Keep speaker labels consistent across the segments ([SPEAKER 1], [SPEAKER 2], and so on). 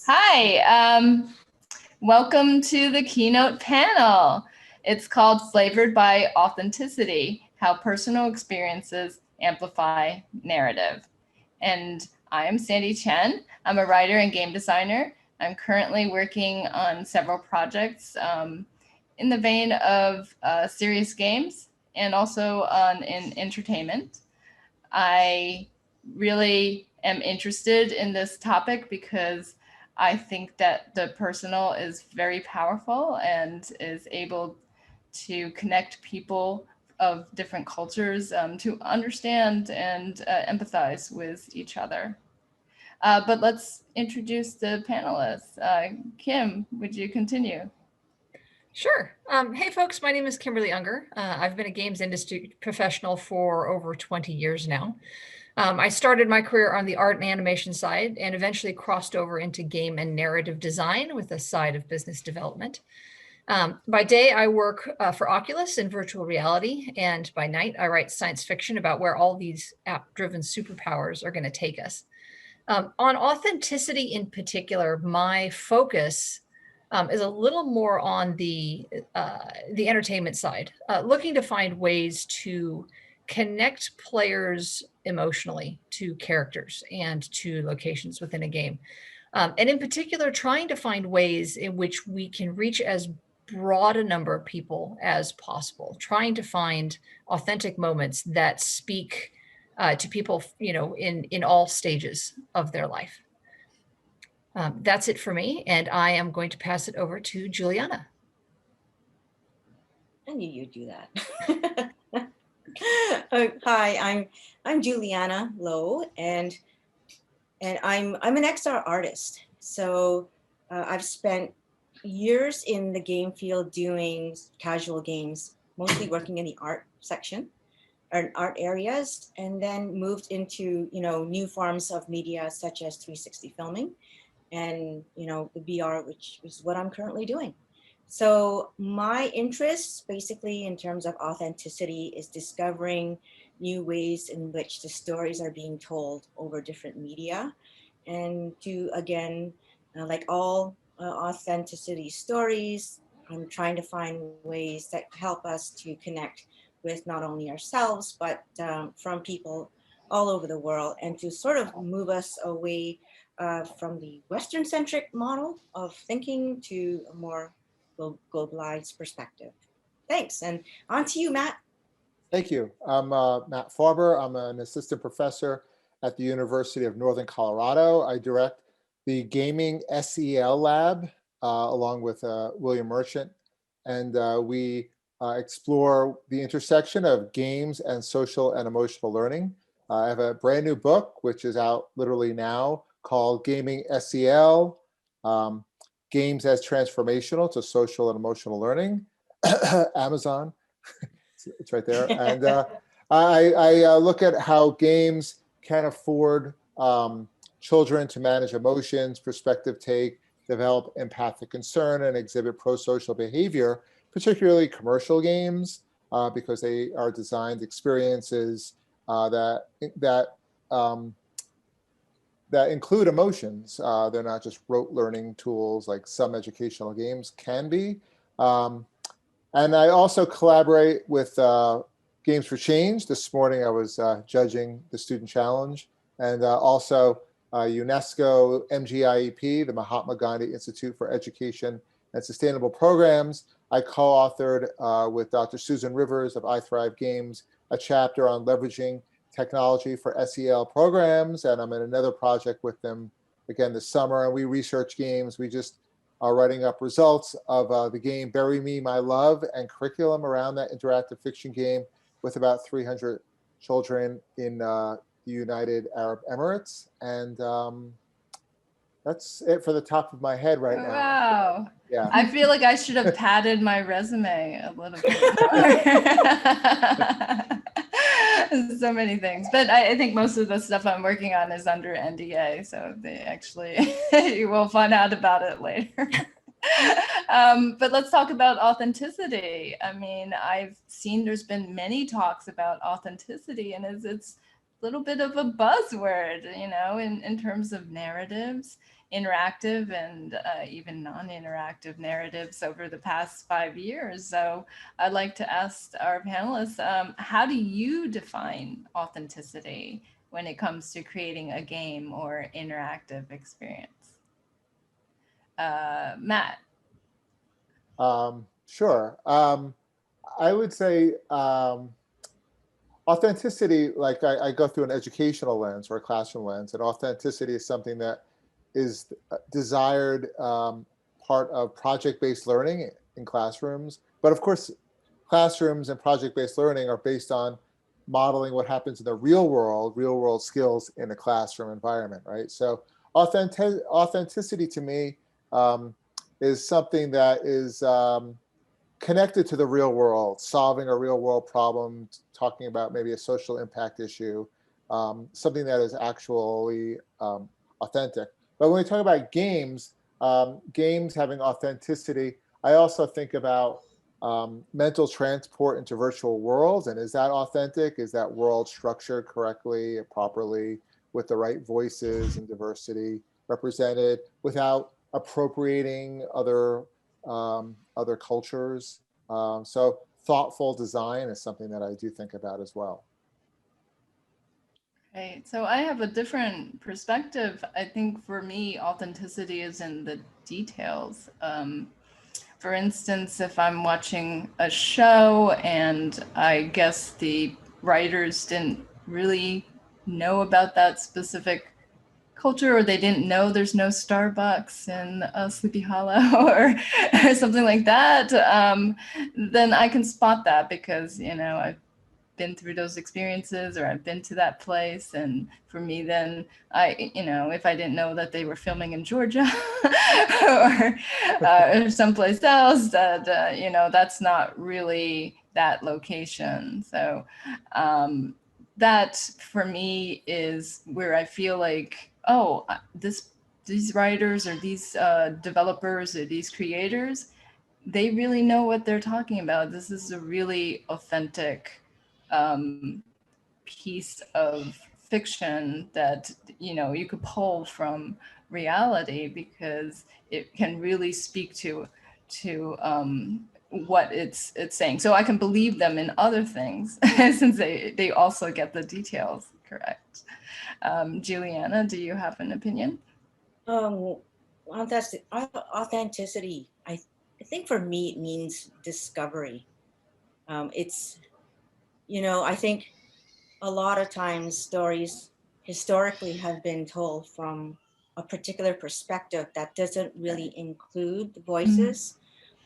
[SPEAKER 1] Hi, welcome to the Keynote Panel. It's called Flavored by Authenticity, How Personal Experiences Amplify Narrative. And I am Sande Chen. I'm a writer and game designer. I'm currently working on several projects in the vein of serious games and also in entertainment. I really am interested in this topic because I think that the personal is very powerful and is able to connect people of different cultures to understand and empathize with each other. But let's introduce the panelists. Kim, would you continue?
[SPEAKER 2] Sure. Hey, folks, my name is Kimberly Unger. I've been a games industry professional for over 20 years now. I started my career on the art and animation side and eventually crossed over into game and narrative design with a side of business development. By day, I work for Oculus in virtual reality, and by night, I write science fiction about where all these app-driven superpowers are going to take us. On authenticity in particular, my focus is a little more on the entertainment side, looking to find ways to connect players emotionally to characters and to locations within a game. And in particular, trying to find ways in which we can reach as broad a number of people as possible, trying to find authentic moments that speak to people, in all stages of their life. That's it for me, and I am going to pass it over to Juliana.
[SPEAKER 3] I knew you'd do that. Hi, I'm Juliana Lowe, and I'm an XR artist. So I've spent years in the game field doing casual games, mostly working in the art section or art areas, and then moved into new forms of media such as 360 filming and the VR, which is what I'm currently doing. So my interest basically in terms of authenticity is discovering new ways in which the stories are being told over different media, and to again, like all authenticity stories, I'm trying to find ways that help us to connect with not only ourselves, but from people all over the world, and to sort of move us away from the Western-centric model of thinking to a more globalized perspective. Thanks, and on to you, Matt.
[SPEAKER 4] Thank you. I'm Matt Farber. I'm an assistant professor at the University of Northern Colorado. I direct the Gaming SEL Lab along with William Merchant, and we explore the intersection of games and social and emotional learning. I have a brand new book, which is out literally now, called Gaming SEL, Games as Transformational to Social and Emotional Learning, Amazon, it's right there. And I look at how games can afford children to manage emotions, perspective take, develop empathic concern, and exhibit pro-social behavior, particularly commercial games, because they are designed experiences that include emotions. They're not just rote learning tools like some educational games can be. And I also collaborate with Games for Change. This morning I was judging the Student Challenge, and also UNESCO MGIEP, the Mahatma Gandhi Institute for Education and Sustainable Programs. I co-authored with Dr. Susan Rivers of I Thrive Games a chapter on leveraging technology for SEL programs, and I'm in another project with them again this summer, and we research games. We just are writing up results of the game Bury Me, My Love, and curriculum around that interactive fiction game with about 300 children in the United Arab Emirates. And that's it for the top of my head right now.
[SPEAKER 1] Wow.
[SPEAKER 4] Yeah.
[SPEAKER 1] I feel like I should have padded my resume a little bit more. So many things, but I think most of the stuff I'm working on is under NDA, so they actually, you will find out about it later. But let's talk about authenticity. I mean, I've seen there's been many talks about authenticity, and it's little bit of a buzzword, you know, in terms of narratives, interactive and even non-interactive narratives over the past 5 years. So I'd like to ask our panelists, how do you define authenticity when it comes to creating a game or interactive experience? Matt.
[SPEAKER 4] Sure. I would say authenticity, like I go through an educational lens or a classroom lens, and authenticity is something that is desired part of project-based learning in classrooms. But of course, classrooms and project-based learning are based on modeling what happens in the real world skills in a classroom environment, right? So authenticity to me is something that is connected to the real world, solving a real world problem, talking about maybe a social impact issue, something that is actually authentic. But when we talk about games, games having authenticity, I also think about mental transport into virtual worlds. And is that authentic? Is that world structured correctly, properly, with the right voices and diversity represented without appropriating other cultures? So thoughtful design is something that I do think about as well.
[SPEAKER 1] Right. So I have a different perspective. I think for me, authenticity is in the details. For instance, if I'm watching a show and I guess the writers didn't really know about that specific culture, or they didn't know there's no Starbucks in Sleepy Hollow or something like that, then I can spot that because, you know, I've been through those experiences or I've been to that place. And for me, then you know, if I didn't know that they were filming in Georgia or someplace else, that, you know, that's not really that location. So that for me is where I feel like, oh, these writers or these developers or these creators, they really know what they're talking about. This is a really authentic piece of fiction that, you know, you could pull from reality because it can really speak to what it's saying. So I can believe them in other things since they also get the details correct. Juliana, do you have an opinion?
[SPEAKER 3] Authenticity. I think for me it means discovery. It's, you know, I think a lot of times stories historically have been told from a particular perspective that doesn't really include the voices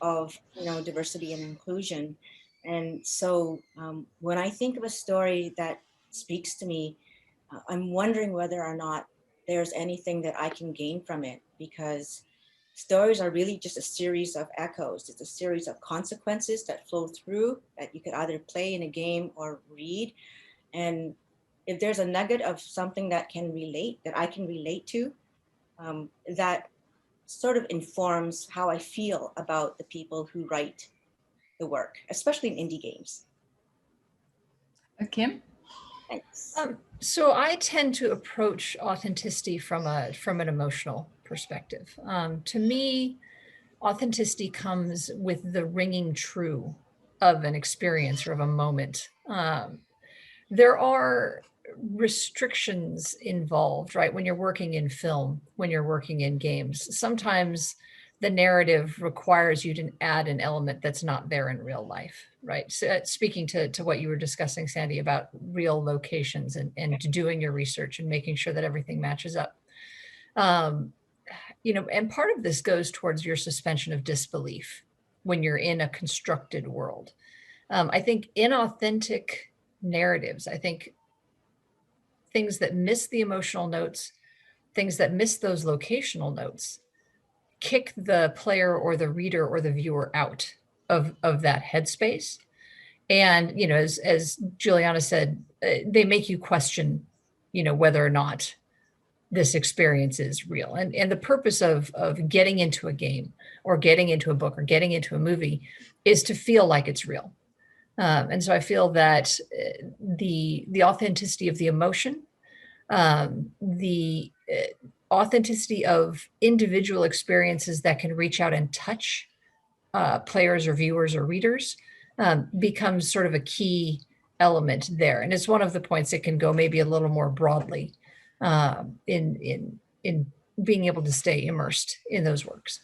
[SPEAKER 3] of, you know, diversity and inclusion. And so when I think of a story that speaks to me, I'm wondering whether or not there's anything that I can gain from it, because stories are really just a series of echoes. It's a series of consequences that flow through that you could either play in a game or read. And if there's a nugget of something that I can relate to, that sort of informs how I feel about the people who write the work, especially in indie games.
[SPEAKER 1] Kim?
[SPEAKER 3] Thanks.
[SPEAKER 2] So I tend to approach authenticity from an emotional perspective. To me, authenticity comes with the ringing true of an experience or of a moment. There are restrictions involved, right? When you're working in film, when you're working in games, sometimes the narrative requires you to add an element that's not there in real life, right? So speaking to what you were discussing, Sandy, about real locations and doing your research and making sure that everything matches up. You know, and part of this goes towards your suspension of disbelief when you're in a constructed world. I think inauthentic narratives, I think things that miss the emotional notes, things that miss those locational notes, kick the player or the reader or the viewer out of that headspace. And, you know, as Juliana said, they make you question, you know, whether or not this experience is real. And the purpose of getting into a game or getting into a book or getting into a movie is to feel like it's real. And so I feel that the authenticity of the emotion, the authenticity of individual experiences that can reach out and touch players or viewers or readers becomes sort of a key element there. And it's one of the points that can go maybe a little more broadly in being able to stay immersed in those works.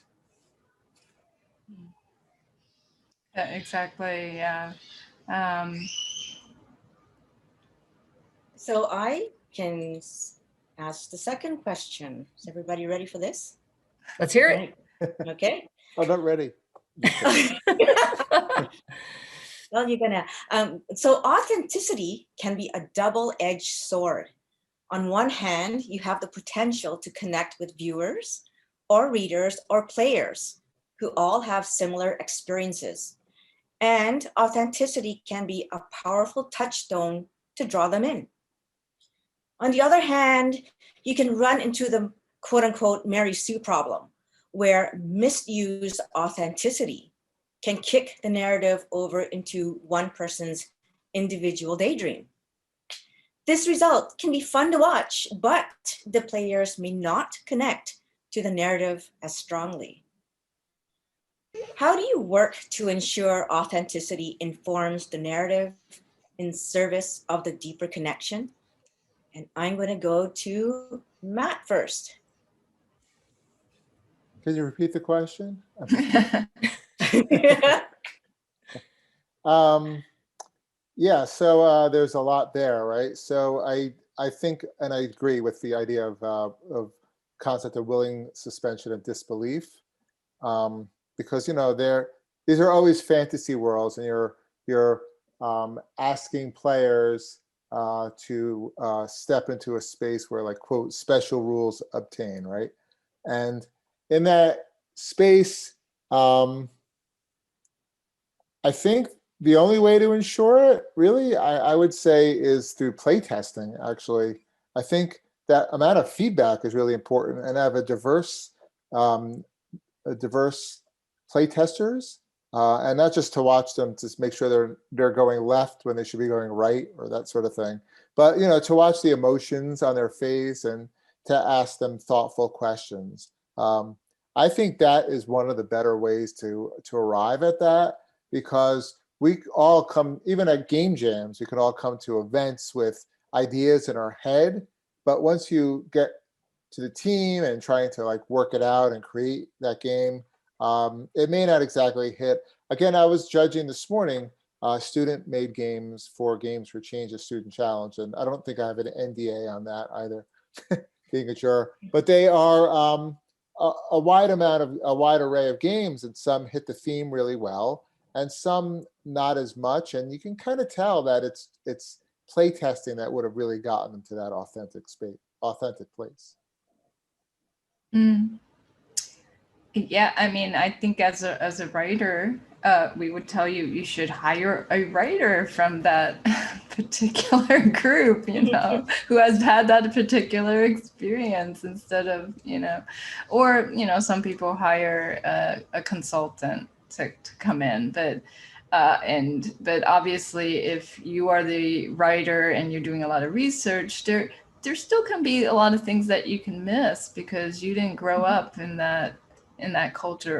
[SPEAKER 1] Yeah, exactly. Yeah.
[SPEAKER 3] So I can ask the second question. Is everybody ready for this?
[SPEAKER 2] Let's hear it.
[SPEAKER 3] Okay.
[SPEAKER 4] Oh, not ready.
[SPEAKER 3] Well, you're gonna. So authenticity can be a double-edged sword. On one hand, you have the potential to connect with viewers or readers or players who all have similar experiences. And authenticity can be a powerful touchstone to draw them in. On the other hand, you can run into the quote unquote Mary Sue problem, where misused authenticity can kick the narrative over into one person's individual daydream. This result can be fun to watch, but the players may not connect to the narrative as strongly. How do you work to ensure authenticity informs the narrative in service of the deeper connection? And I'm going to go to Matt first.
[SPEAKER 4] Can you repeat the question? Yeah, so there's a lot there, right? So I think, and I agree with the idea of concept of willing suspension of disbelief, because these are always fantasy worlds, and you're asking players to step into a space where, like, quote, special rules obtain, right? And in that space, I think the only way to ensure it, really, I would say, is through playtesting, actually. I think that amount of feedback is really important, and have a diverse playtesters, and not just to watch them to make sure they're going left when they should be going right, or that sort of thing, but to watch the emotions on their face and to ask them thoughtful questions. I think that is one of the better ways to arrive at that, because we all come, even at game jams, we can all come to events with ideas in our head, but once you get to the team and trying to, like, work it out and create that game, it may not exactly hit. Again, I was judging this morning student-made games for Games for Change, a student challenge, and I don't think I have an NDA on that either, being a juror. But they are a wide array of games, and some hit the theme really well, and some not as much. And you can kind of tell that it's playtesting that would have really gotten them to that authentic place.
[SPEAKER 1] Mm. Yeah, I mean, I think as a writer, we would tell you should hire a writer from that particular group, who has had that particular experience, instead of, or, some people hire a consultant to come in, but obviously, if you are the writer and you're doing a lot of research, there still can be a lot of things that you can miss because you didn't grow up in that culture,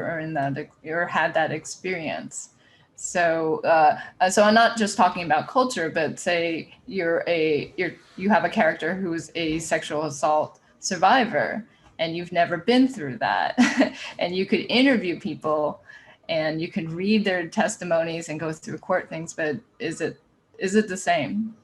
[SPEAKER 1] or had that experience. So so I'm not just talking about culture, but say you have a character who is a sexual assault survivor, and you've never been through that, and you could interview people and you can read their testimonies and go through court things, but is it the same?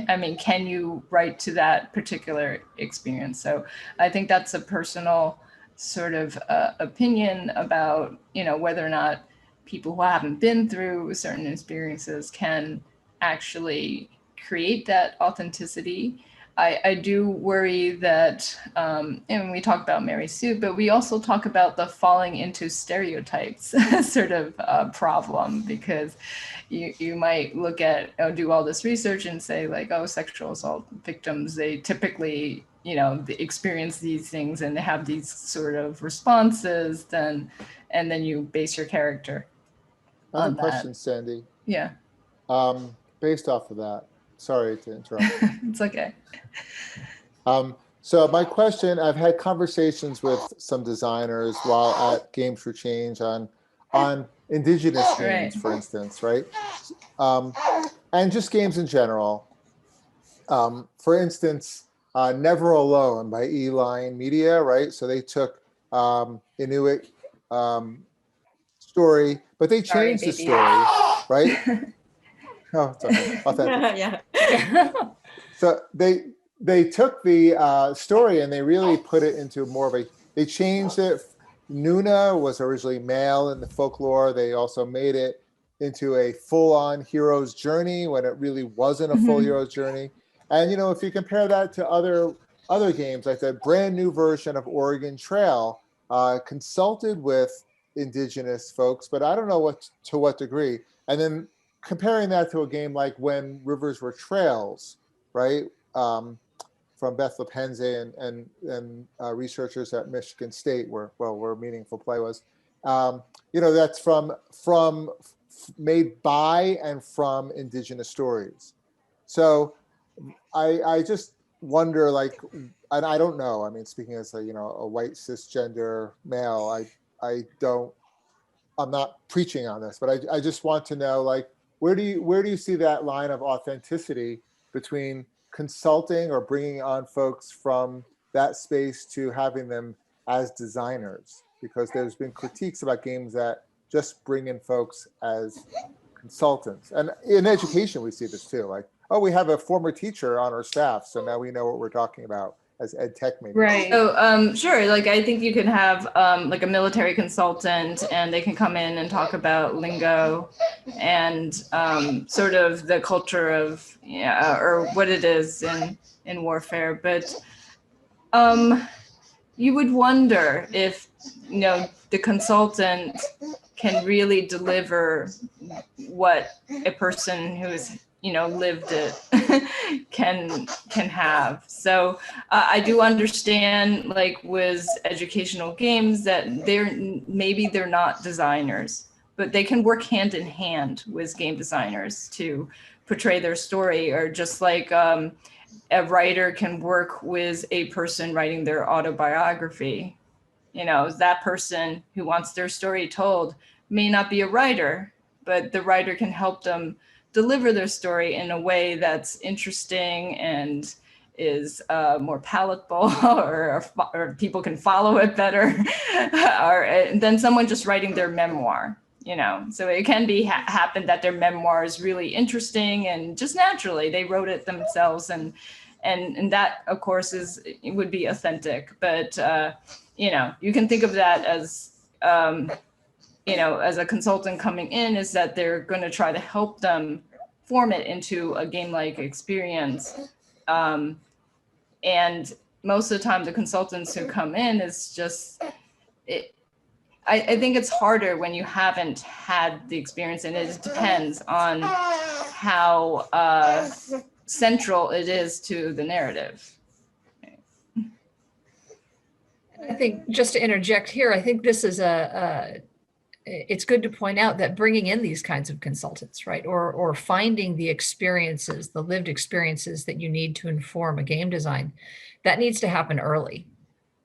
[SPEAKER 1] I mean, can you write to that particular experience? So I think that's a personal sort of opinion about, whether or not people who haven't been through certain experiences can actually create that authenticity. I do worry that, and we talk about Mary Sue, but we also talk about the falling into stereotypes sort of problem, because you might look at, do all this research and say, like, sexual assault victims, they typically, they experience these things and they have these sort of responses, and then you base your character
[SPEAKER 4] I have
[SPEAKER 1] on
[SPEAKER 4] a question, Sandy.
[SPEAKER 1] Yeah.
[SPEAKER 4] based off of that, sorry to interrupt.
[SPEAKER 1] It's okay.
[SPEAKER 4] So my question, I've had conversations with some designers while at Games for Change on indigenous games,
[SPEAKER 1] Right.
[SPEAKER 4] for instance, right? And just games in general. For instance, Never Alone by E-Line Media, right? So they took Inuit story, but they
[SPEAKER 1] Sorry,
[SPEAKER 4] changed the
[SPEAKER 1] baby.
[SPEAKER 4] story, right? Oh, it's okay. Authentic.
[SPEAKER 3] Yeah.
[SPEAKER 4] So they took the story and they really put it into more of a, they changed it. Nuna was originally male in the folklore. They also made it into a full-on hero's journey when it really wasn't a full hero's journey. And you know, if you compare that to other games, like the brand new version of Oregon Trail, consulted with indigenous folks, but I don't know to what degree. And then comparing that to a game like When Rivers Were Trails, right? From Beth Lepenze and researchers at Michigan State, where Meaningful Play was. You know, that's from made by and from indigenous stories. So I just wonder, like, and I don't know. I mean, speaking as a white cisgender male, I'm not preaching on this, but I just want to know, like, where do you see that line of authenticity between consulting or bringing on folks from that space to having them as designers? Because there's been critiques about games that just bring in folks as consultants. And in education, we see this too. Like, oh, we have a former teacher on our staff, so now we know what we're talking about as ed tech maybe.
[SPEAKER 1] Right. So sure, like I think you can have like a military consultant and they can come in and talk about lingo and sort of the culture of or what it is in warfare. But you would wonder if the consultant can really deliver what a person who's lived it can have. So I do understand, like with educational games, that maybe they're not designers, but they can work hand in hand with game designers to portray their story, or just like a writer can work with a person writing their autobiography. That person who wants their story told may not be a writer, but the writer can help them deliver their story in a way that's interesting and is more palatable, or people can follow it better, than someone just writing their memoir. So it can be happen that their memoir is really interesting and just naturally they wrote it themselves, and that of course would be authentic. But you can think of that as as a consultant coming in, is that they're going to try to help them form it into a game-like experience. And most of the time, the consultants who come in is just, I think it's harder when you haven't had the experience, and it depends on how central it is to the narrative.
[SPEAKER 2] I think, just to interject here, I think this is it's good to point out that bringing in these kinds of consultants, right, or finding the experiences, the lived experiences that you need to inform a game design, that needs to happen early,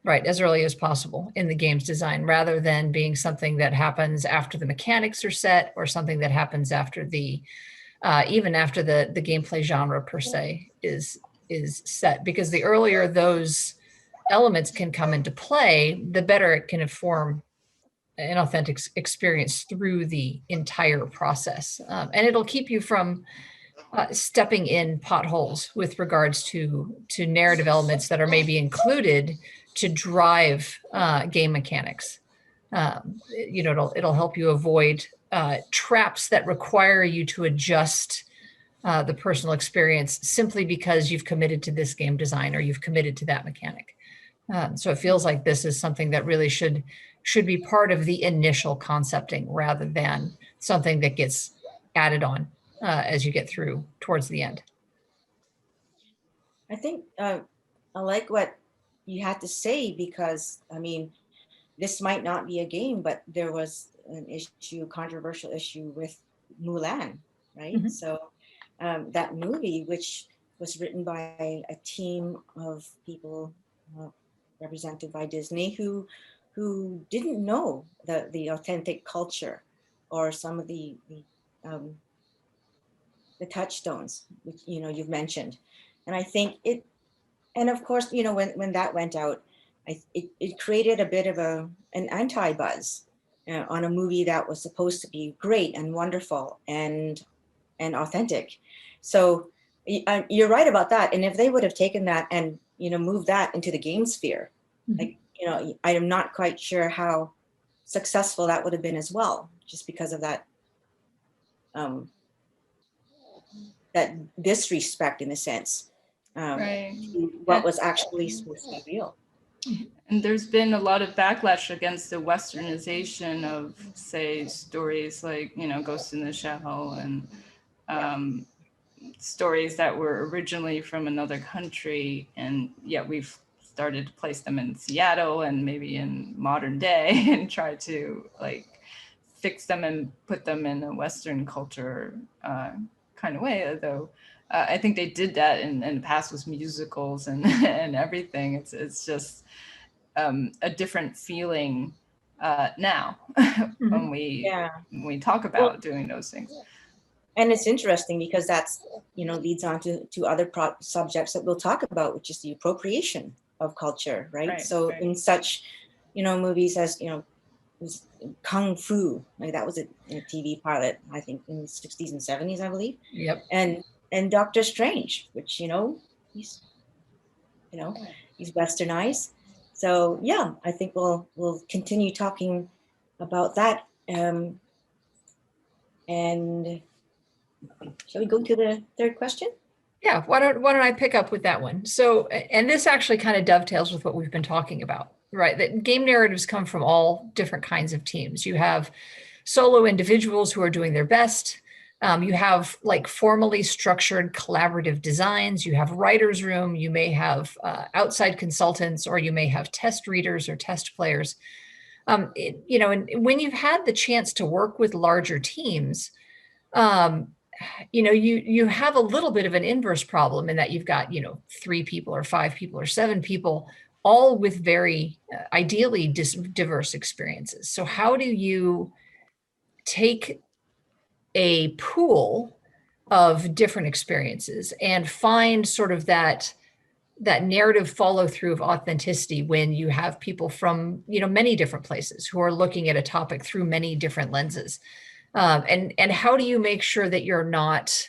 [SPEAKER 2] right, as early as possible in the game's design, rather than being something that happens after the mechanics are set, or something that happens after even after the gameplay genre per se is set. Because the earlier those elements can come into play, the better it can inform an authentic experience through the entire process. And it'll keep you from stepping in potholes with regards to narrative elements that are maybe included to drive game mechanics. It'll help you avoid traps that require you to adjust the personal experience simply because you've committed to this game design, or you've committed to that mechanic. So it feels like this is something that really should be part of the initial concepting, rather than something that gets added on as you get through towards the end.
[SPEAKER 3] I think I like what you had to say, because I mean, this might not be a game, but there was a controversial issue with Mulan, right?
[SPEAKER 2] Mhm.
[SPEAKER 3] So that movie, which was written by a team of people represented by Disney who didn't know the authentic culture or some of the touchstones, which you've mentioned. And I think it, and of course, when that went out, it created a bit of an anti-buzz on a movie that was supposed to be great and wonderful and authentic. So you're right about that. And if they would have taken that and moved that into the game sphere,
[SPEAKER 2] Mhm.
[SPEAKER 3] like I am not quite sure how successful that would have been as well, just because of that that disrespect in a sense
[SPEAKER 1] Right.
[SPEAKER 3] to what was actually supposed to be real.
[SPEAKER 1] And there's been a lot of backlash against the westernization of, say, stories like, Ghost in the Shell and stories that were originally from another country, and yet we've started to place them in Seattle and maybe in modern day and try to fix them and put them in a Western culture kind of way. Although I think they did that in the past with musicals and and everything. It's just a different feeling now when
[SPEAKER 3] Yeah.
[SPEAKER 1] we talk about doing those things.
[SPEAKER 3] And it's interesting because that's, leads on to other subjects that we'll talk about, which is the appropriation of culture, right?
[SPEAKER 1] Right,
[SPEAKER 3] So
[SPEAKER 1] right.
[SPEAKER 3] in such, movies as, was Kung Fu, like that was a TV pilot, I think in the 60s and 70s, I believe.
[SPEAKER 2] Yep.
[SPEAKER 3] And Doctor Strange, which, he's, he's westernized. So yeah, I think we'll continue talking about that. And shall we go to the third question?
[SPEAKER 2] Yeah, why don't I pick up with that one? So, and this actually kind of dovetails with what we've been talking about, right? That game narratives come from all different kinds of teams. You have solo individuals who are doing their best. You have formally structured collaborative designs. You have writer's room. You may have outside consultants, or you may have test readers or test players. And when you've had the chance to work with larger teams, you have a little bit of an inverse problem in that you've got 3 people or 5 people or 7 people, all with very ideally diverse experiences. So how do you take a pool of different experiences and find sort of that narrative follow through of authenticity when you have people from many different places who are looking at a topic through many different lenses? And how do you make sure that you're not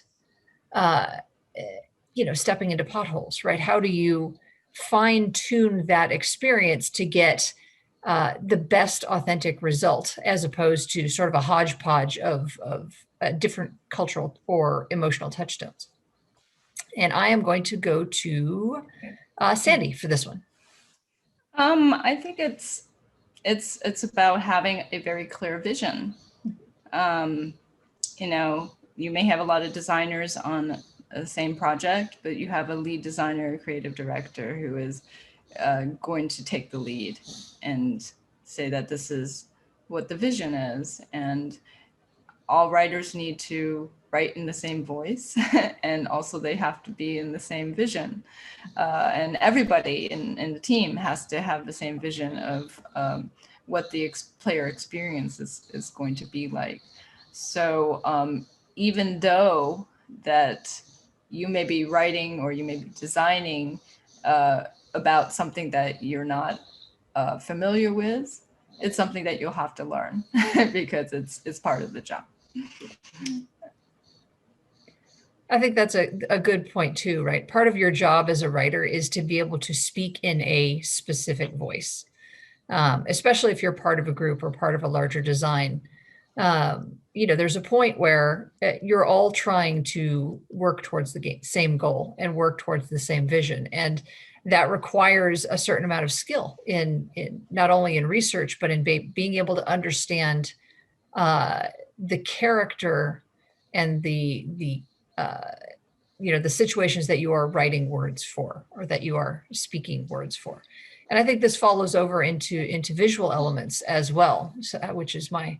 [SPEAKER 2] stepping into potholes, right? How do you fine tune that experience to get the best authentic result, as opposed to sort of a hodgepodge of different cultural or emotional touchstones? And I am going to go to Sandy for this one.
[SPEAKER 1] I think it's about having a very clear vision. You may have a lot of designers on the same project, but you have a lead designer, creative director who is going to take the lead and say that this is what the vision is. And all writers need to write in the same voice, and also they have to be in the same vision. And everybody in the team has to have the same vision of what the player experience is going to be like. So even though that you may be writing or you may be designing about something that you're not familiar with, it's something that you'll have to learn because it's part of the job.
[SPEAKER 2] I think that's a good point too, right? Part of your job as a writer is to be able to speak in a specific voice, especially if you're part of a group or part of a larger design. There's a point where you're all trying to work towards the same goal and work towards the same vision. And that requires a certain amount of skill in not only in research, but in being able to understand the character and the situations that you are writing words for, or that you are speaking words for. And I think this follows over into visual elements as well, which is my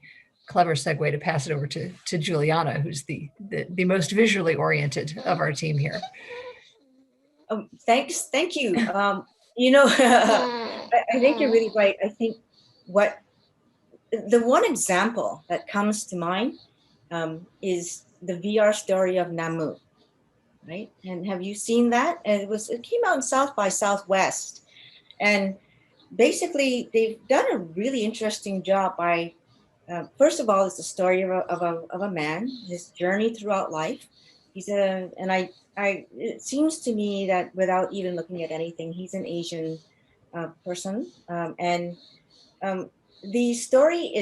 [SPEAKER 2] clever segue to pass it over to Juliana, who's the most visually oriented of our team here.
[SPEAKER 3] Thank you. I think you're really right. I think the one example that comes to mind is the VR story of Namu, right? And have you seen that? And it came out in South by Southwest, and basically they've done a really interesting job by first of all, it's the story of a man, his journey throughout life. It seems to me that without even looking at anything, he's an Asian person, and the story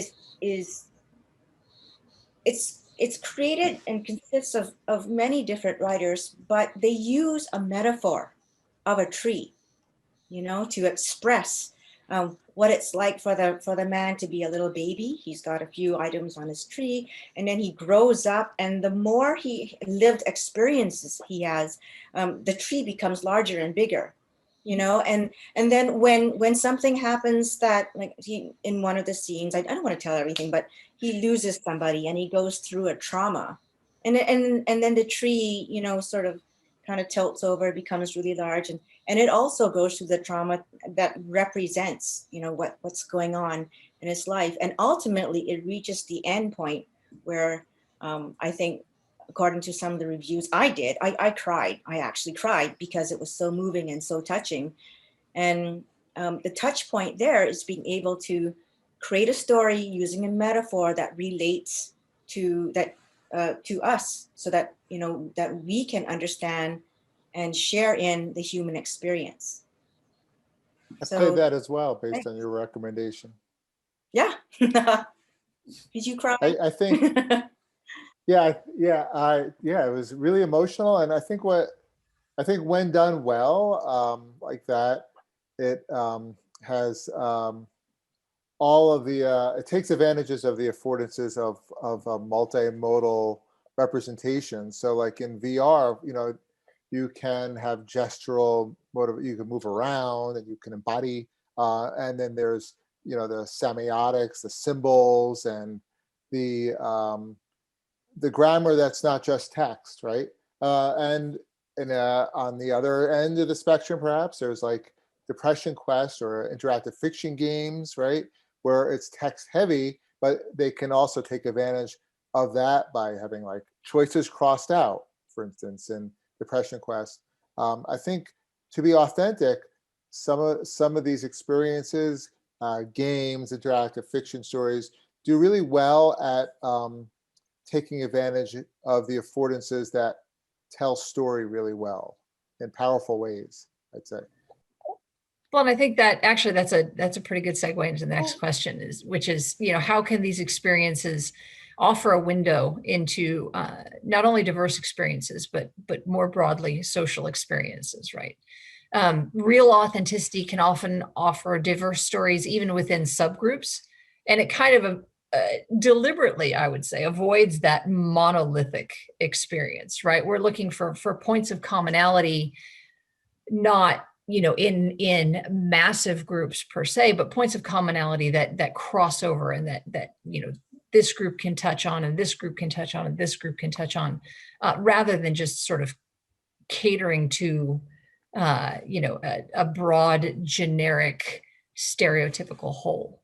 [SPEAKER 3] it's created and consists of many different writers, but they use a metaphor of a tree, to express what it's like for the man to be a little baby. He's got a few items on his tree, and then he grows up, and the more he lived experiences he has, the tree becomes larger and bigger, and then when something happens that, like in one of the scenes, I don't want to tell everything, but he loses somebody and he goes through a trauma, and then the tree, sort of kind of tilts over, becomes really large, and it also goes through the trauma that represents, what's going on in his life. And ultimately it reaches the end point where I think, according to some of the reviews I did, I cried. I actually cried because it was so moving and so touching. And the touch point there is being able to create a story using a metaphor that relates to us, so that, that we can understand and share in the human experience.
[SPEAKER 4] I played that as well, based on your recommendation.
[SPEAKER 3] Yeah. Did you cry?
[SPEAKER 4] I think, yeah, it was really emotional. And I think when done well, like that, it has all of the, it takes advantages of the affordances of multimodal representation. So like in VR, you can have gestural motive, you can move around and you can embody, and then there's, the semiotics, the symbols, and the grammar that's not just text, right? And on the other end of the spectrum, perhaps there's like Depression Quest or interactive fiction games, right? Where it's text heavy, but they can also take advantage of that by having like choices crossed out, for instance, in Depression Quest. I think, to be authentic, some of these experiences, games, interactive fiction stories, do really well at taking advantage of the affordances that tell story really well in powerful ways, I'd say.
[SPEAKER 2] Well, and I think that actually that's a pretty good segue into the next question, which is, how can these experiences offer a window into not only diverse experiences, but more broadly social experiences, right? Real authenticity can often offer diverse stories even within subgroups, and it kind of deliberately, I would say, avoids that monolithic experience, right? We're looking for points of commonality, not in massive groups per se, but points of commonality that cross over, and that this group can touch on, and this group can touch on, and this group can touch on, rather than just sort of catering to a broad, generic, stereotypical whole.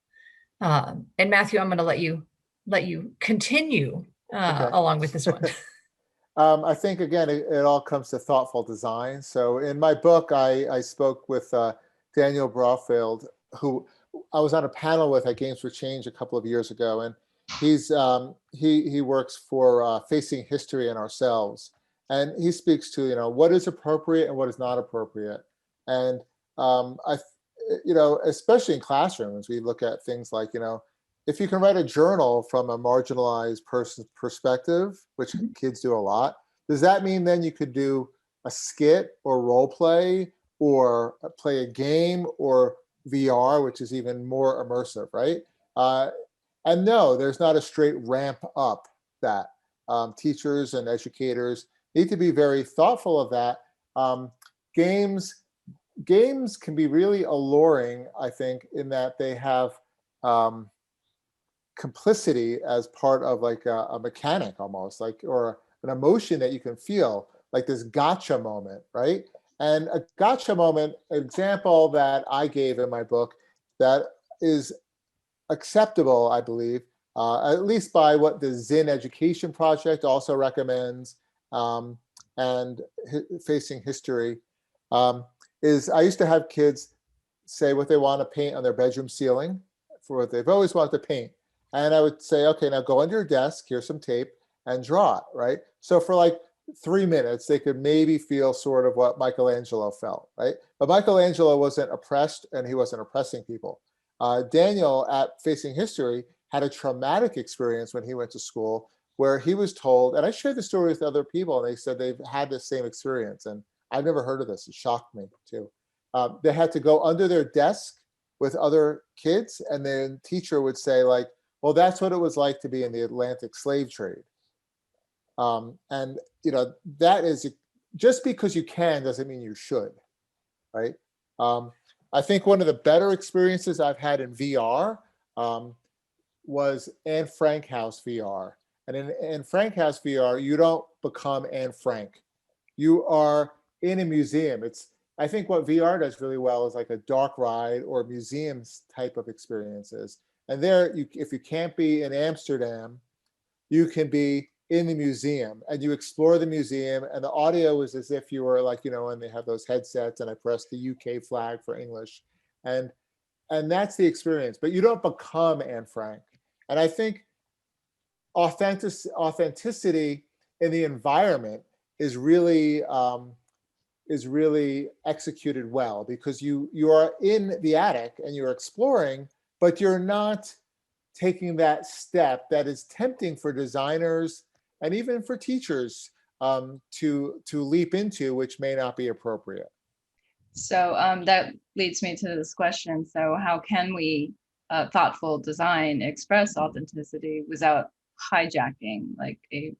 [SPEAKER 2] And Matthew, I'm going to let you continue
[SPEAKER 4] Okay.
[SPEAKER 2] along with this one.
[SPEAKER 4] I think, again, it all comes to thoughtful design. So in my book, I spoke with Daniel Brofeld, who I was on a panel with at Games for Change a couple of years ago, and he works for Facing History and Ourselves, and he speaks to what is appropriate and what is not appropriate. And especially in classrooms, we look at things like if you can write a journal from a marginalized person's perspective, which kids do a lot, does that mean then you could do a skit or role play or play a game or VR, which is even more immersive, right? And no, there's not a straight ramp up that. Teachers and educators need to be very thoughtful of that. Games can be really alluring, I think, in that they have complicity as part of like a mechanic almost, like, or an emotion that you can feel, like this gotcha moment, right? And a gotcha moment, example that I gave in my book that is acceptable, I believe, at least by what the Zinn Education Project also recommends, and Facing History, is I used to have kids say what they want to paint on their bedroom ceiling for what they've always wanted to paint. And I would say, okay, now go under your desk, here's some tape, and draw it, right? So for like 3 minutes, they could maybe feel sort of what Michelangelo felt, right? But Michelangelo wasn't oppressed, and he wasn't oppressing people. Daniel at Facing History had a traumatic experience when he went to school where he was told, and I shared the story with other people, and they said they've had the same experience. And I've never heard of this. It shocked me too. They had to go under their desk with other kids, and then teacher would say like, well, that's what it was like to be in the Atlantic slave trade. And you know, that is, just because you can doesn't mean you should, right? I think one of the better experiences I've had in VR was Anne Frank House VR. And in Anne Frank House VR, you don't become Anne Frank. You are in a museum. I think what VR does really well is like a dark ride or museums type of experiences. And there, if you can't be in Amsterdam, you can be in the museum, and you explore the museum, and the audio is as if you were like, you know, and they have those headsets, and I press the UK flag for English, and that's the experience. But you don't become Anne Frank. And I think authenticity in the environment is really executed well, because you are in the attic and you're exploring, but you're not taking that step that is tempting for designers and even for teachers to leap into, which may not be appropriate.
[SPEAKER 1] So that leads me to this question. So how can we thoughtful design express authenticity without hijacking like a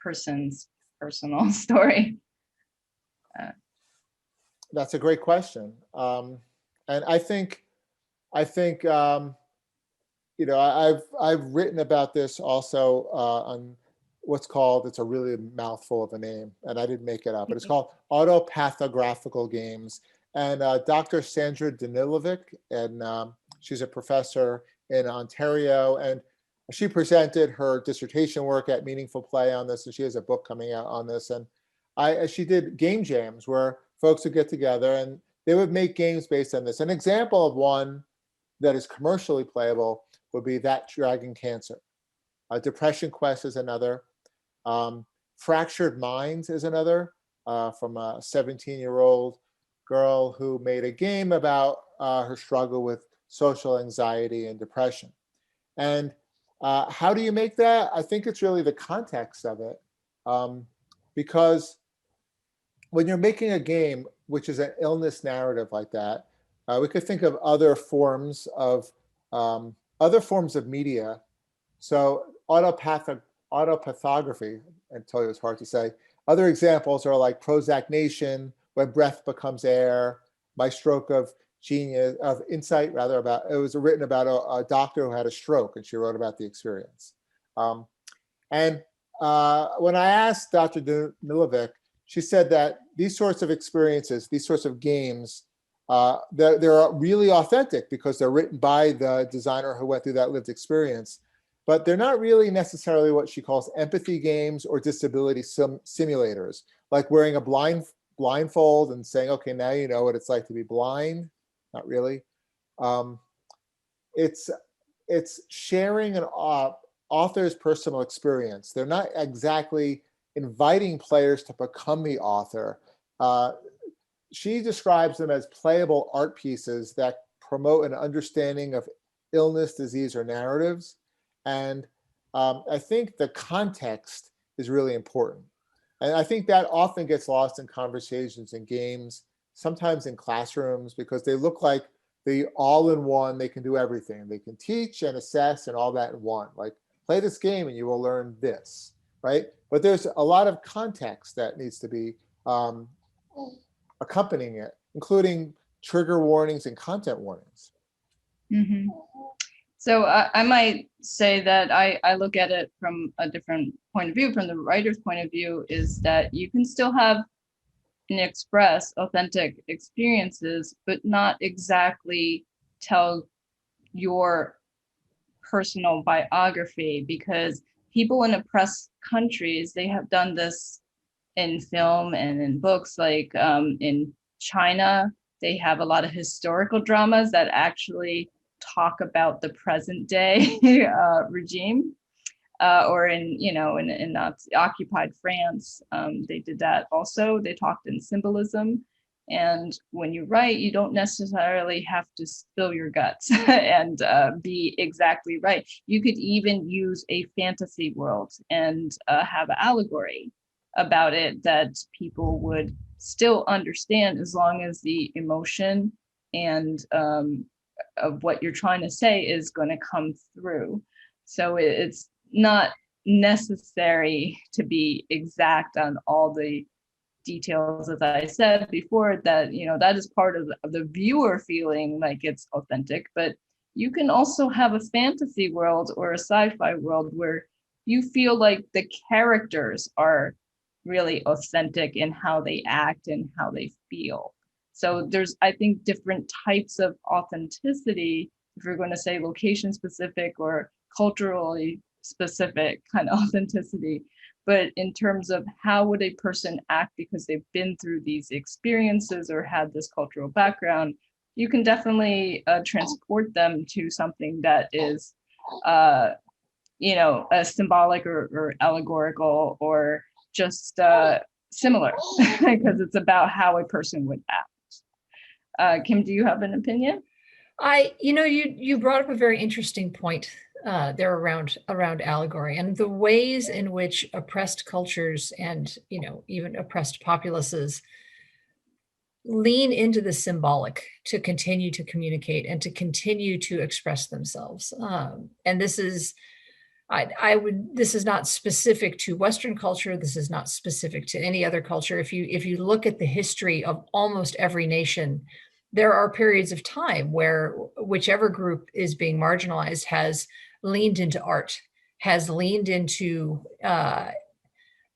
[SPEAKER 1] person's personal story?
[SPEAKER 4] That's a great question. And I think you know, I've written about this also on what's called, it's a really mouthful of a name, and I didn't make it up, but it's called Autopathographical Games. And Dr. Sandra Danilovic, and she's a professor in Ontario, and she presented her dissertation work at Meaningful Play on this, and she has a book coming out on this. And she did game jams where folks would get together and they would make games based on this. An example of one that is commercially playable would be That Dragon Cancer. Depression Quest is another. Fractured Minds is another, from a 17-year-old girl who made a game about her struggle with social anxiety and depression. And how do you make that? I think it's really the context of it, because when you're making a game, which is an illness narrative like that, we could think of other forms of media. So autopathography, I told you it's hard to say. Other examples are like Prozac Nation, When Breath Becomes Air, My Stroke of Genius, of Insight, rather, about, it was written about a doctor who had a stroke, and she wrote about the experience. And when I asked Dr. Danilovic, she said that these sorts of experiences, these sorts of games, they're really authentic because they're written by the designer who went through that lived experience, but they're not really necessarily what she calls empathy games or disability simulators, like wearing a blindfold and saying, okay, now you know what it's like to be blind. Not really. It's sharing an author's personal experience. They're not exactly inviting players to become the author. She describes them as playable art pieces that promote an understanding of illness, disease, or narratives. And I think the context is really important. And I think that often gets lost in conversations and games, sometimes in classrooms, because they look like the all-in-one, they can do everything. They can teach and assess and all that in one. Like, play this game and you will learn this, right? But there's a lot of context that needs to be accompanying it, including trigger warnings and content warnings.
[SPEAKER 1] Mm-hmm. So I might say that I look at it from a different point of view, from the writer's point of view, is that you can still have and express authentic experiences, but not exactly tell your personal biography, because people in oppressed countries, they have done this in film and in books. Like in China, they have a lot of historical dramas that actually talk about the present day regime. Or in, you know, in occupied France, they did that also. They talked in symbolism. And when you write, you don't necessarily have to spill your guts and be exactly right. You could even use a fantasy world and have an allegory about it that people would still understand, as long as the emotion and of what you're trying to say is going to come through. So it's not necessary to be exact on all the details. As I said before, that, you know, that is part of the viewer feeling like it's authentic. But you can also have a fantasy world or a sci-fi world where you feel like the characters are really authentic in how they act and how they feel. So there's, I think, different types of authenticity, if you're going to say location specific or culturally specific kind of authenticity. But in terms of how would a person act because they've been through these experiences or had this cultural background, you can definitely transport them to something that is, you know, symbolic or allegorical, or just similar, because it's about how a person would act. Kim, do you have an opinion?
[SPEAKER 2] You brought up a very interesting point there around allegory and the ways in which oppressed cultures and, you know, even oppressed populaces lean into the symbolic to continue to communicate and to continue to express themselves. And this is, this is not specific to Western culture. This is not specific to any other culture. If you look at the history of almost every nation, there are periods of time where whichever group is being marginalized has leaned into art, has leaned into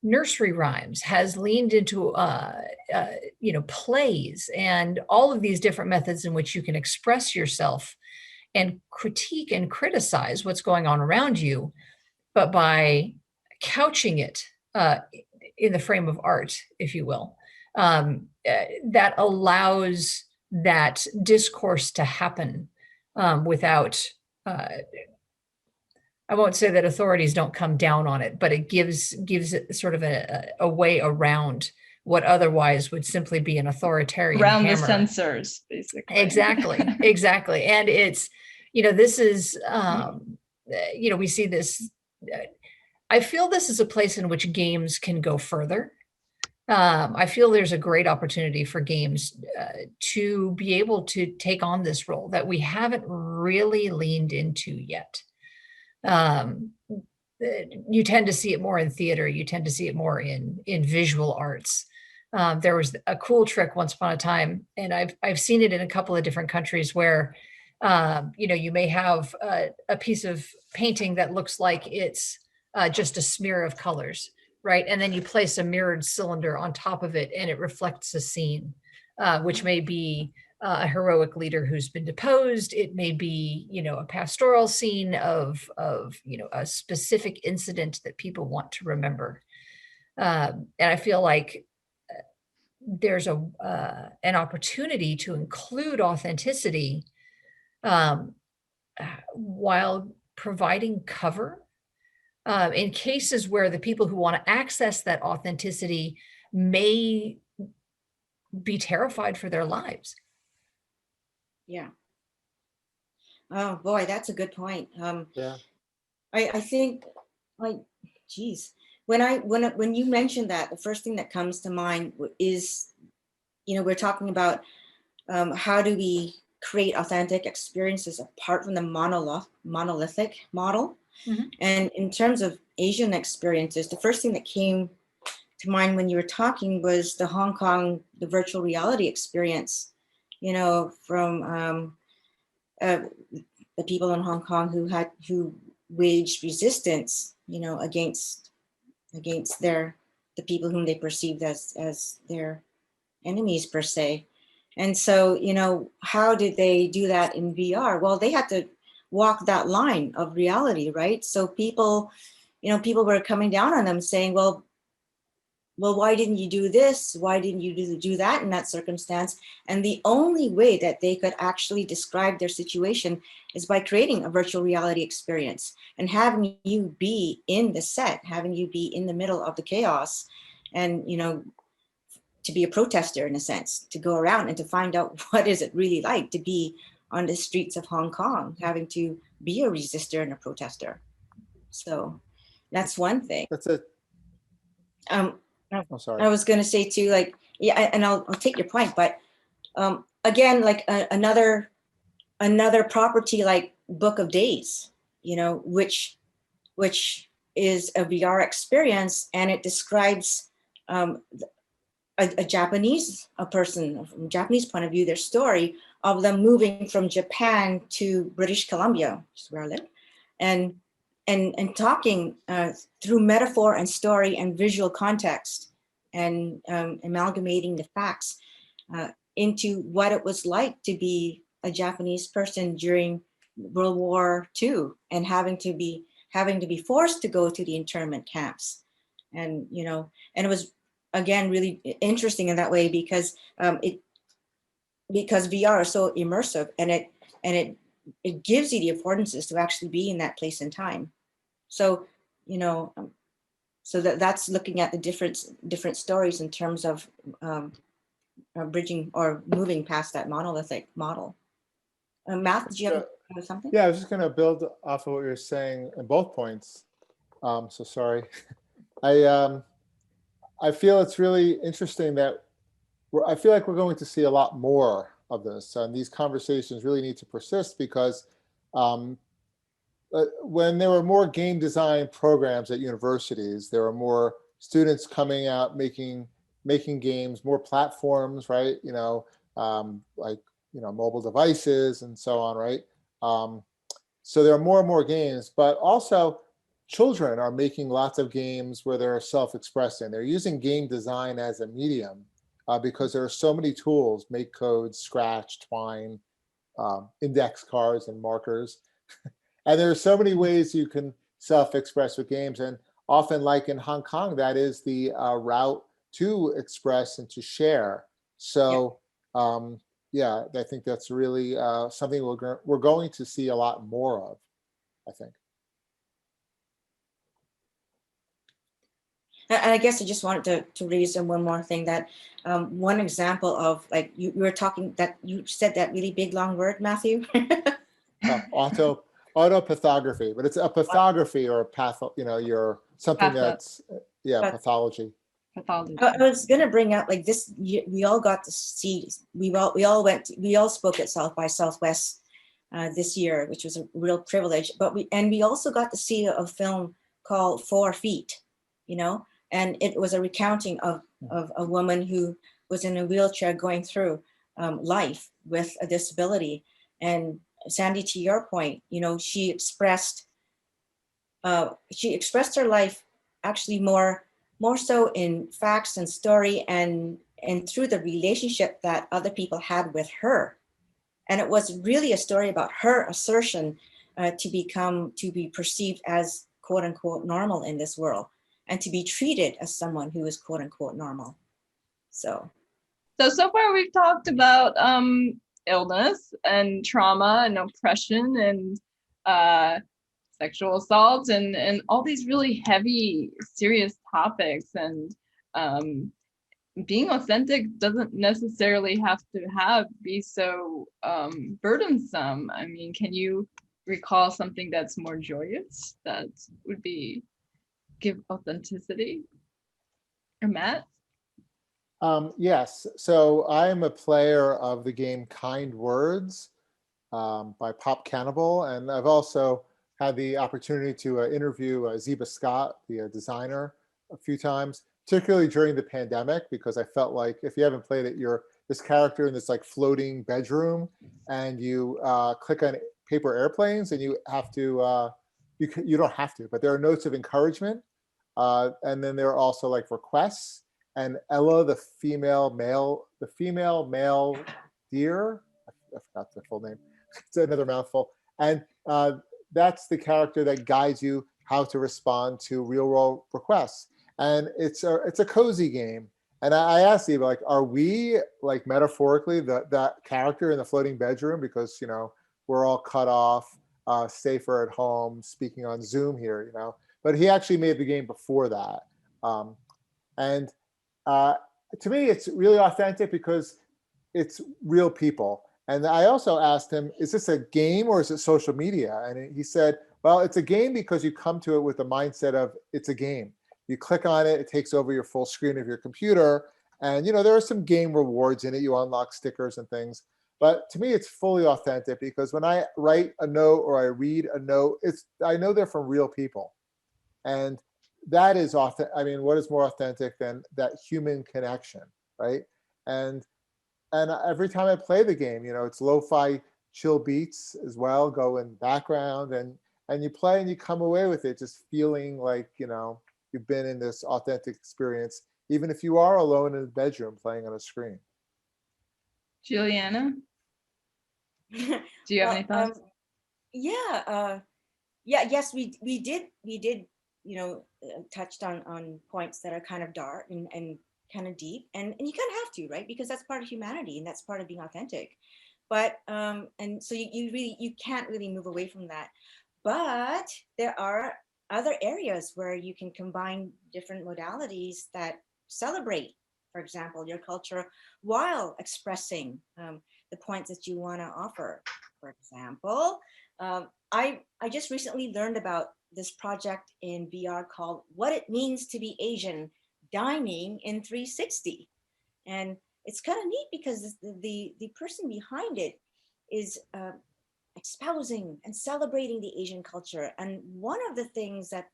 [SPEAKER 2] nursery rhymes, has leaned into you know, plays, and all of these different methods in which you can express yourself and critique and criticize what's going on around you, but by couching it in the frame of art, if you will, that allows that discourse to happen without, I won't say that authorities don't come down on it, but it gives it sort of a way around what otherwise would simply be an authoritarian
[SPEAKER 1] Around
[SPEAKER 2] hammer.
[SPEAKER 1] the censors, basically.
[SPEAKER 2] Exactly. And it's, you know, this is, you know, we see this. I feel this is a place in which games can go further. I feel there's a great opportunity for games to be able to take on this role that we haven't really leaned into yet. You tend to see it more in theater. You tend to see it more in visual arts. There was a cool trick once upon a time, and I've seen it in a couple of different countries where, you know, you may have a piece of painting that looks like it's just a smear of colors, right? And then you place a mirrored cylinder on top of it, and it reflects a scene, which may be a heroic leader who's been deposed. It may be, you know, a pastoral scene of you know, a specific incident that people want to remember. And I feel like there's an opportunity to include authenticity while providing cover in cases where the people who want to access that authenticity may be terrified for their lives.
[SPEAKER 3] Yeah. Oh boy, that's a good point.
[SPEAKER 4] Yeah.
[SPEAKER 3] I think, like, geez, when you mentioned that, the first thing that comes to mind is, you know, we're talking about how do we create authentic experiences apart from the monolithic model.
[SPEAKER 2] Mhm.
[SPEAKER 3] And in terms of Asian experiences, the first thing that came to mind when you were talking was the Hong Kong, the virtual reality experience, you know, from the people in Hong Kong who waged resistance, you know, against the people whom they perceived as their enemies per se. And so, you know, how did they do that in VR? Well, they had to walk that line of reality, right? So people, you know, people were coming down on them saying, well, why didn't you do this? Why didn't you do that in that circumstance? And the only way that they could actually describe their situation is by creating a virtual reality experience and having you be in the set, having you be in the middle of the chaos, and, you know, to be a protester in a sense, to go around and to find out what is it really like to be on the streets of Hong Kong, having to be a resistor and a protester. So that's one thing.
[SPEAKER 4] That's it. I'm sorry.
[SPEAKER 3] I was going to say too, like, yeah, and I'll take your point, but again, like another property like Book of Days, you know, which is a VR experience, and it describes a Japanese person from a Japanese point of view, their story of them moving from Japan to British Columbia, which is where I live, and talking through metaphor and story and visual context, and amalgamating the facts into what it was like to be a Japanese person during World War II, and having to be forced to go to the internment camps. And, you know, and it was, again, really interesting in that way, because because VR is so immersive, and it gives you the affordances to actually be in that place and time. So, you know, so that's looking at the different stories in terms of bridging or moving past that monolithic model. Matt, did you have something?
[SPEAKER 4] Yeah, I was just going to build off of what you're saying in both points. So sorry. I feel it's really interesting that I feel like we're going to see a lot more of this, and these conversations really need to persist, because when there were more game design programs at universities, there were more students coming out making games, more platforms, right? You know, like, you know, mobile devices and so on, right? So there are more and more games, but also children are making lots of games where they're self-expressing. They're using game design as a medium because there are so many tools: make codes, Scratch, Twine, index cards, and markers. And there are so many ways you can self-express with games. And often, like in Hong Kong, that is the route to express and to share. So yeah, I think that's really something we're going to see a lot more of, I think.
[SPEAKER 3] And I guess I just wanted to raise one more thing, that one example of, like, you were talking, that you said that really big long word, Matthew.
[SPEAKER 4] Autopathography, but it's a pathography or a you know, you're something that's, yeah, pathology.
[SPEAKER 3] I was going to bring up, like, this, we all got to see, we all spoke at South by Southwest this year, which was a real privilege, but we also got to see a film called 4 Feet, you know, and it was a recounting of a woman who was in a wheelchair going through life with a disability. And Sandy, to your point, you know, she expressed her life actually more so in facts and story, and through the relationship that other people had with her. And it was really a story about her assertion to be perceived as quote unquote normal in this world, and to be treated as someone who is quote unquote normal. So
[SPEAKER 1] far we've talked about illness and trauma and oppression and sexual assault and all these really heavy, serious topics. And being authentic doesn't necessarily have to be so burdensome. I mean, can you recall something that's more joyous that would give authenticity? Or Matt?
[SPEAKER 4] Yes, so I am a player of the game Kind Words by Pop Cannibal, and I've also had the opportunity to interview Zeba Scott, the designer, a few times, particularly during the pandemic, because I felt like, if you haven't played it, you're this character in this like floating bedroom, and you click on paper airplanes, and you have to, you don't have to, but there are notes of encouragement. And then there are also like requests. And Ella, the female male deer, I forgot the full name. It's another mouthful. And that's the character that guides you how to respond to real world requests. And it's a cozy game. And I asked Eva, like, are we like metaphorically that character in the floating bedroom? Because, you know, we're all cut off, safer at home, speaking on Zoom here, you know. But he actually made the game before that. And to me, it's really authentic because it's real people. And I also asked him, is this a game or is it social media? And he said, well, it's a game because you come to it with the mindset of it's a game. You click on it, it takes over your full screen of your computer. And, you know, there are some game rewards in it. You unlock stickers and things. But to me, it's fully authentic because when I write a note or I read a note, I know they're from real people. And that is authentic. I mean, what is more authentic than that human connection, right? And every time I play the game, you know, it's lo-fi chill beats as well, go in background, and you play and you come away with it just feeling like, you know, you've been in this authentic experience, even if you are alone in a bedroom playing on a screen.
[SPEAKER 1] Juliana, do you have any thoughts?
[SPEAKER 3] Yes, we did, you know, touched on points that are kind of dark and kind of deep, and you kind of have to, right? Because that's part of humanity and that's part of being authentic. But and so you can't really move away from that. But there are other areas where you can combine different modalities that celebrate, for example, your culture while expressing the points that you want to offer. For example, I just recently learned about this project in VR called What It Means to Be Asian, Dining in 360. And it's kind of neat because the person behind it is espousing and celebrating the Asian culture. And one of the things that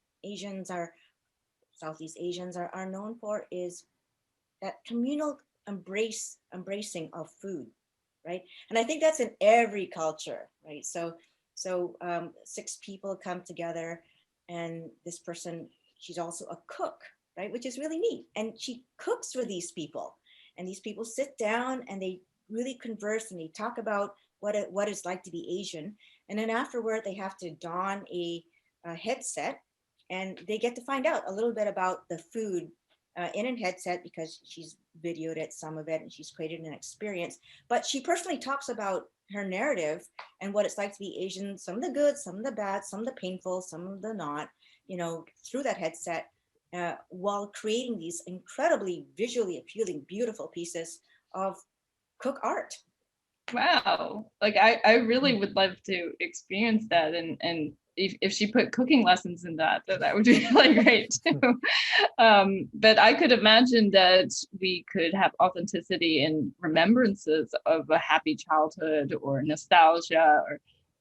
[SPEAKER 3] Southeast Asians are known for is that communal embracing of food, right? And I think that's in every culture, right? So 6 people come together, and this person, she's also a cook, right? Which is really neat. And she cooks for these people, and these people sit down and they really converse and they talk about what it's like to be Asian. And then afterward, they have to don a headset, and they get to find out a little bit about the food in a headset, because she's videoed it, some of it, and she's created an experience. But she personally talks about her narrative and what it's like to be Asian, some of the good, some of the bad, some of the painful, some of the not, you know, through that headset, while creating these incredibly visually appealing, beautiful pieces of cook art.
[SPEAKER 1] Wow, like I really would love to experience that, and if she put cooking lessons in that would be really great too. But I could imagine that we could have authenticity in remembrances of a happy childhood or nostalgia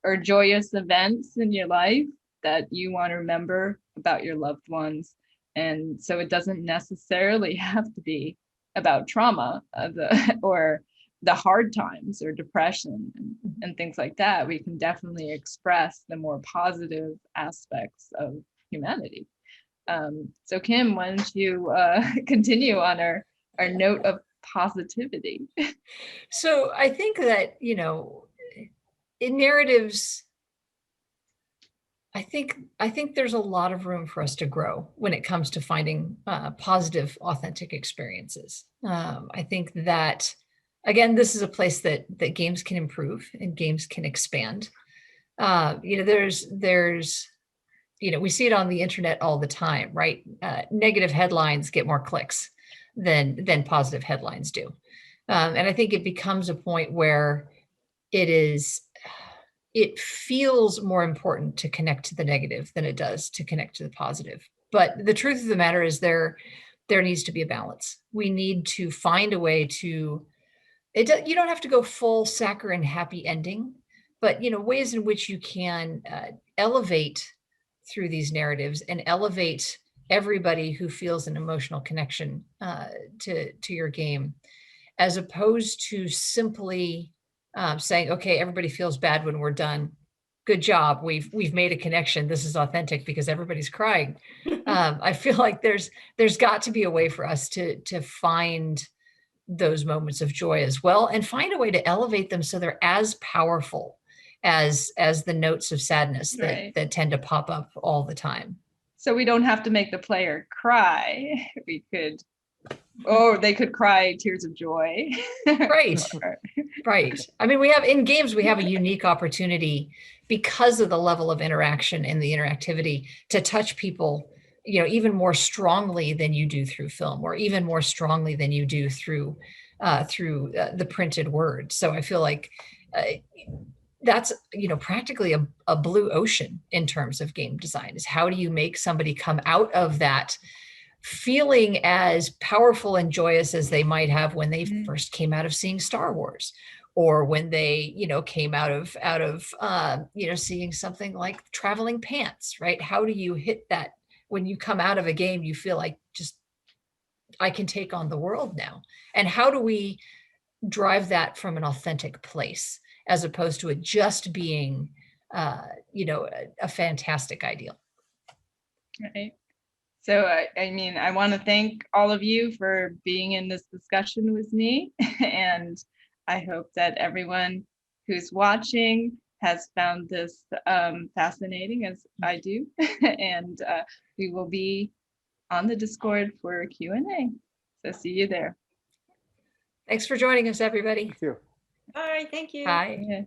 [SPEAKER 1] or joyous events in your life that you want to remember about your loved ones. And so it doesn't necessarily have to be about trauma or the hard times or depression and things like that. We can definitely express the more positive aspects of humanity. So Kim, why don't you continue on our note of positivity?
[SPEAKER 2] So I think that, you know, in narratives, I think there's a lot of room for us to grow when it comes to finding positive, authentic experiences. I think that, again, this is a place that games can improve and games can expand. You know, there's, you know, we see it on the internet all the time, right? Negative headlines get more clicks than positive headlines do. And I think it becomes a point where it feels more important to connect to the negative than it does to connect to the positive. But the truth of the matter is there needs to be a balance. We need to find a way to, you don't have to go full saccharine happy ending, but, you know, ways in which you can elevate through these narratives and elevate everybody who feels an emotional connection to your game, as opposed to simply saying, okay, everybody feels bad when we're done. good job. We've made a connection. This is authentic because everybody's crying. I feel like there's got to be a way for us to find those moments of joy as well, and find a way to elevate them so they're as powerful as the notes of sadness that tend to pop up all the time.
[SPEAKER 1] So we don't have to make the player cry. We could, they could cry tears of joy.
[SPEAKER 2] Right. Right. I mean, in games, we have a unique opportunity because of the level of interaction and the interactivity to touch people, even more strongly than you do through film, or even more strongly than you do through the printed word. So I feel like that's, practically a blue ocean in terms of game design, is how do you make somebody come out of that feeling as powerful and joyous as they might have when they first came out of seeing Star Wars, or when they, came out of seeing something like Traveling Pants, right? How do you hit that when you come out of a game, you feel like, just, I can take on the world now? And how do we drive that from an authentic place, as opposed to it just being, a fantastic ideal?
[SPEAKER 1] Right. So, I want to thank all of you for being in this discussion with me. And I hope that everyone who's watching has found this fascinating as I do. And we will be on the Discord for Q&A. So see you there.
[SPEAKER 2] Thanks for joining us, everybody.
[SPEAKER 4] Thank you.
[SPEAKER 3] All right, thank you.
[SPEAKER 2] Bye.
[SPEAKER 1] Yeah.